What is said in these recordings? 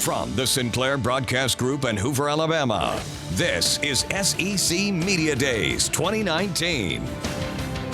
From the Sinclair Broadcast Group in Hoover, Alabama, this is SEC Media Days 2019.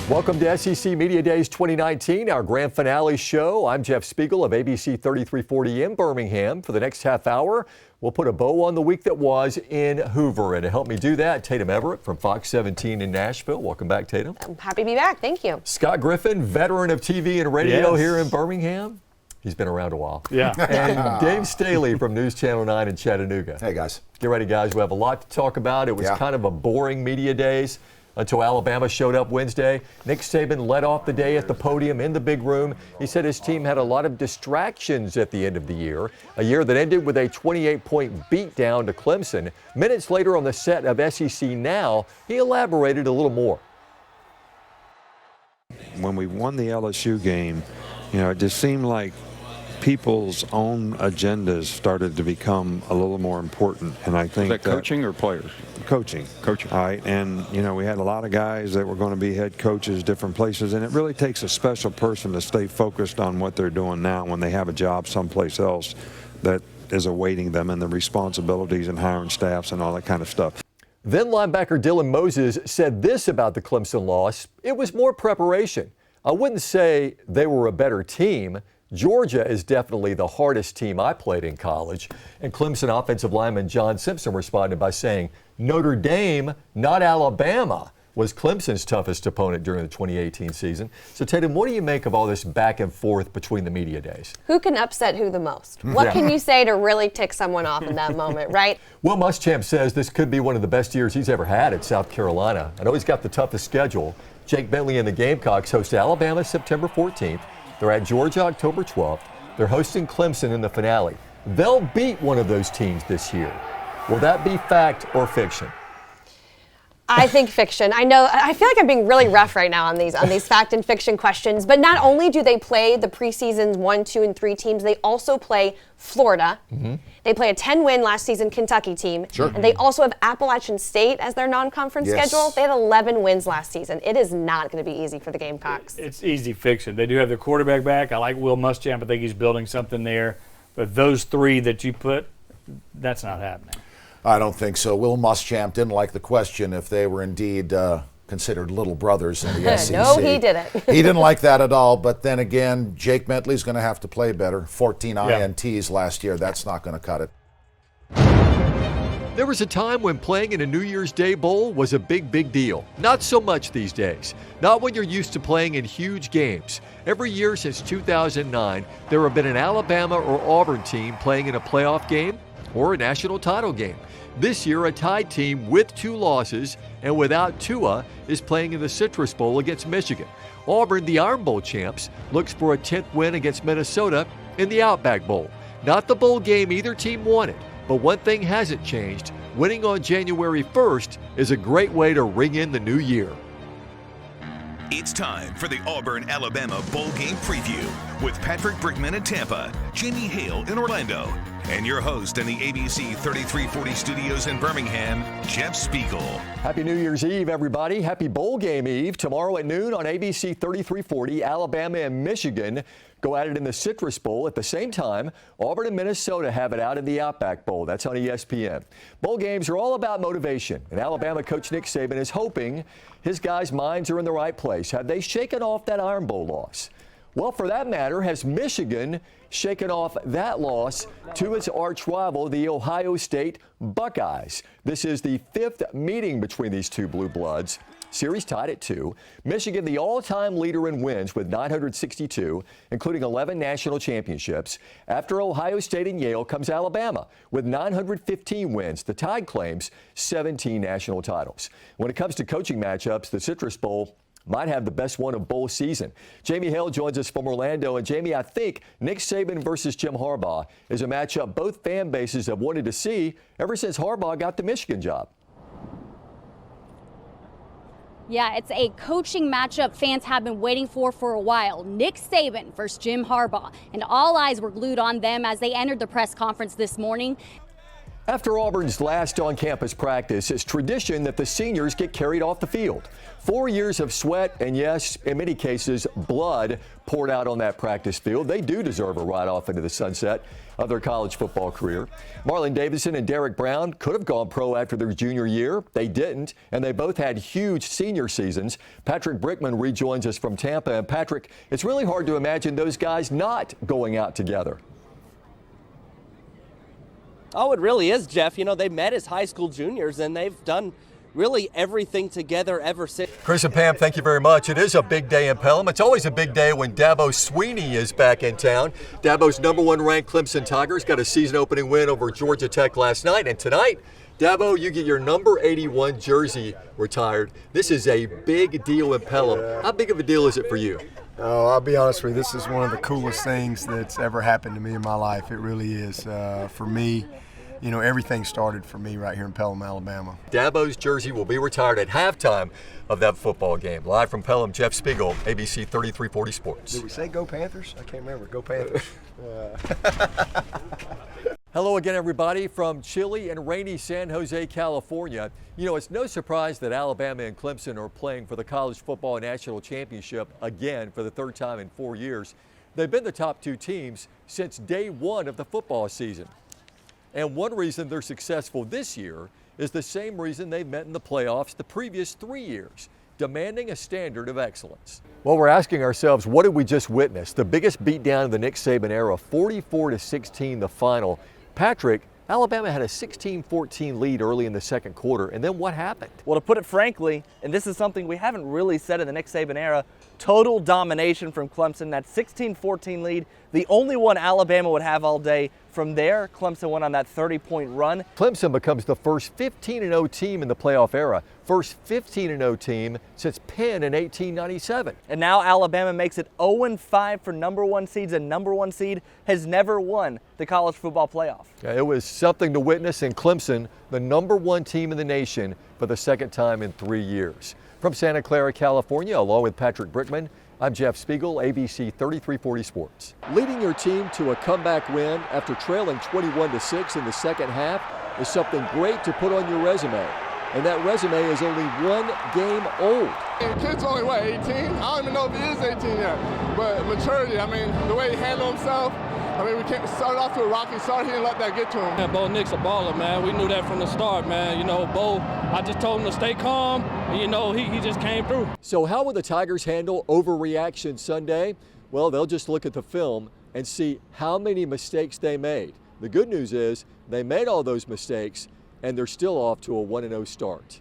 Welcome to SEC Media Days 2019, our grand finale show. I'm Jeff Speegle of ABC 3340 in Birmingham. For the next half hour, we'll put a bow on the week that was in Hoover. And to help me do that, Tatum Everett from Fox 17 in Nashville. Welcome back, Tatum. I'm happy to be back. Thank you. Scott Griffin, veteran of TV and radio here in Birmingham. He's been around a while. Yeah. And Dave Staley from News Channel 9 in Chattanooga. Hey, guys. Get ready, guys. We have a lot to talk about. It was kind of a boring media days until Alabama showed up Wednesday. Nick Saban led off the day at the podium in the big room. He said his team had a lot of distractions at the end of the year, a year that ended with a 28-point beatdown to Clemson. Minutes later on the set of SEC Now, he elaborated a little more. When we won the LSU game, it just seemed like people's own agendas started to become a little more important. And I think that coaching or players? Coaching. All right. And, we had a lot of guys that were going to be head coaches, different places. And it really takes a special person to stay focused on what they're doing now when they have a job someplace else that is awaiting them, and the responsibilities and hiring staffs and all that kind of stuff. Then linebacker Dylan Moses said this about the Clemson loss. It was more preparation. I wouldn't say they were a better team. Georgia is definitely the hardest team I played in college. And Clemson offensive lineman John Simpson responded by saying, Notre Dame, not Alabama, was Clemson's toughest opponent during the 2018 season. So, Tatum, what do you make of all this back and forth between the media days? Who can upset who the most? What can you say to really tick someone off in that moment, right? Will Muschamp says this could be one of the best years he's ever had at South Carolina. I know he's got the toughest schedule. Jake Bentley and the Gamecocks host Alabama September 14th. They're at Georgia October 12th. They're hosting Clemson in the finale. They'll beat one of those teams this year. Will that be fact or fiction? I think fiction. I feel like I'm being really rough right now on these fact and fiction questions. But not only do they play the preseason's 1, 2, and 3 teams, they also play Florida. Mm-hmm. They play a 10-win last season Kentucky team. Sure. And they also have Appalachian State as their non-conference schedule. They had 11 wins last season. It is not going to be easy for the Gamecocks. It's easy fiction. They do have their quarterback back. I like Will Muschamp. I think he's building something there. But those three that you put, that's not happening. I don't think so. Will Muschamp didn't like the question if they were indeed considered little brothers in the SEC. No, he didn't. He didn't like that at all. But then again, Jake Bentley's going to have to play better. 14 INTs last year. That's not going to cut it. There was a time when playing in a New Year's Day Bowl was a big deal. Not so much these days. Not when you're used to playing in huge games. Every year since 2009, there have been an Alabama or Auburn team playing in a playoff game or a national title game. This year, a tied team with 2 losses and without Tua is playing in the Citrus Bowl against Michigan. Auburn, the Iron Bowl champs, looks for a 10th win against Minnesota in the Outback Bowl. Not the bowl game either team wanted, but one thing hasn't changed. Winning on January 1st is a great way to ring in the new year. It's time for the Auburn-Alabama Bowl Game Preview with Patrick Brickman in Tampa, Jamie Hale in Orlando, and your host in the ABC 3340 studios in Birmingham, Jeff Speegle. Happy New Year's Eve, everybody. Happy Bowl Game Eve. Tomorrow at noon on ABC 3340, Alabama and Michigan go at it in the Citrus Bowl. At the same time, Auburn and Minnesota have it out in the Outback Bowl. That's on ESPN. Bowl games are all about motivation, and Alabama coach Nick Saban is hoping his guys' minds are in the right place. Have they shaken off that Iron Bowl loss? Well, for that matter, has Michigan shaken off that loss to its arch rival, the Ohio State Buckeyes? This is the 5th meeting between these two blue bloods. Series tied at 2. Michigan, the all-time leader in wins with 962, including 11 national championships. After Ohio State and Yale comes Alabama with 915 wins. The Tide claims 17 national titles. When it comes to coaching matchups, the Citrus Bowl might have the best one of bowl season. Jamie Hale joins us from Orlando. And Jamie, I think Nick Saban versus Jim Harbaugh is a matchup both fan bases have wanted to see ever since Harbaugh got the Michigan job. Yeah, it's a coaching matchup fans have been waiting for a while. Nick Saban versus Jim Harbaugh. And all eyes were glued on them as they entered the press conference this morning. After Auburn's last on-campus practice, it's tradition that the seniors get carried off the field. 4 years of sweat and, yes, in many cases, blood poured out on that practice field. They do deserve a ride off into the sunset of their college football career. Marlon Davidson and Derek Brown could have gone pro after their junior year. They didn't, and they both had huge senior seasons. Patrick Brickman rejoins us from Tampa. And Patrick, it's really hard to imagine those guys not going out together. Oh, it really is, Jeff. You know, they met as high school juniors, and they've done really everything together ever since. Chris and Pam, thank you very much. It is a big day in Pelham. It's always a big day when Dabo Swinney is back in town. Dabo's #1 ranked Clemson Tigers got a season opening win over Georgia Tech last night. And tonight, Dabo, you get your number 81 jersey retired. This is a big deal in Pelham. How big of a deal is it for you? Oh, I'll be honest with you, this is one of the coolest things that's ever happened to me in my life. It really is. For me, you know, everything started for me right here in Pelham, Alabama. Dabo's jersey will be retired at halftime of that football game. Live from Pelham, Jeff Speegle, ABC 3340 Sports. Did we say go Panthers? I can't remember. Go Panthers. Hello again, everybody, from chilly and rainy San Jose, California. You know, it's no surprise that Alabama and Clemson are playing for the College Football National Championship again for the third time in 4 years. They've been the top two teams since day one of the football season. And one reason they're successful this year is the same reason they've met in the playoffs the previous 3 years, demanding a standard of excellence. Well, we're asking ourselves, what did we just witness? The biggest beatdown of the Nick Saban era, 44-16 the final. Patrick, Alabama had a 16-14 lead early in the second quarter, and then what happened? Well, to put it frankly, and this is something we haven't really said in the Nick Saban era, total domination from Clemson. That 16-14 lead, the only one Alabama would have all day. From there, Clemson went on that 30-point run. Clemson becomes the first 15-0 team in the playoff era, first 15-0 team since Penn in 1897. And now Alabama makes it 0-5 for #1 seeds, and #1 seed has never won the college football playoff. Yeah, it was something to witness, in Clemson, the #1 team in the nation for the second time in 3 years. From Santa Clara, California, along with Patrick Brickman, I'm Jeff Speegle, ABC 3340 Sports. Leading your team to a comeback win after trailing 21-6 in the second half is something great to put on your resume. And that resume is only 1 game old. And kid's only, 18? I don't even know if he is 18 yet. But maturity, I mean, the way he handled himself, I mean, we can't start off to a rocky start. He didn't let that get to him. Yeah, Bo Nick's a baller, man. We knew that from the start, man. You know, Bo, I just told him to stay calm, and, you know, he just came through. So how will the Tigers handle overreaction Sunday? Well, they'll just look at the film and see how many mistakes they made. The good news is they made all those mistakes, and they're still off to a 1-0 start.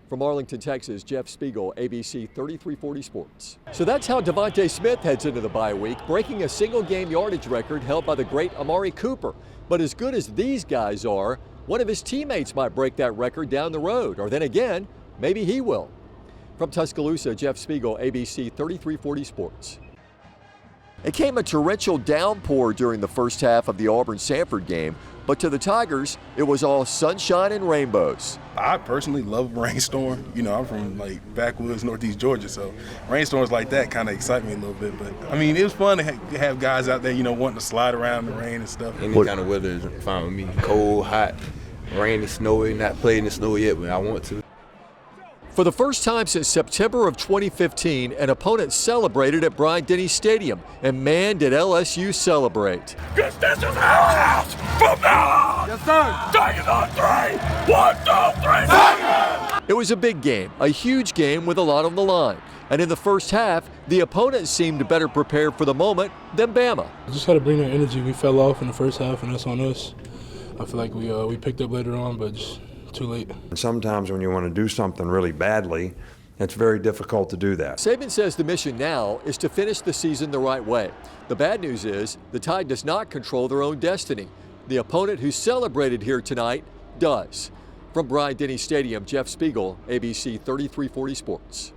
From Arlington, Texas, Jeff Speegle, ABC 3340 Sports. So that's how Devontae Smith heads into the bye week, breaking a single-game yardage record held by the great Amari Cooper. But as good as these guys are, one of his teammates might break that record down the road, or then again, maybe he will. From Tuscaloosa, Jeff Speegle, ABC 3340 Sports. It came a torrential downpour during the first half of the Auburn-Samford game, but to the Tigers, it was all sunshine and rainbows. I personally love rainstorm. You know, I'm from like backwoods, northeast Georgia, so rainstorms like that kind of excite me a little bit. But I mean, it was fun to have guys out there, you know, wanting to slide around in the rain and stuff. Any kind of weather is fine with me. Cold, hot, rainy, snowy. Not played in the snow yet, but I want to. For the first time since September of 2015, an opponent celebrated at Bryant-Denny Stadium, and man, did LSU celebrate. This is our house from now on. Yes, sir. Tigers on 3. 1, 2, 3. Tigers! It was a big game, a huge game with a lot on the line. And in the first half, the opponent seemed better prepared for the moment than Bama. Just had to bring that energy. We fell off in the first half, and that's on us. I feel like we picked up later on, but just too late. Sometimes when you want to do something really badly, it's very difficult to do that. Saban says the mission now is to finish the season the right way. The bad news is the Tide does not control their own destiny. The opponent who celebrated here tonight does. From Bryant-Denny Stadium, Jeff Speegle, ABC 3340 Sports.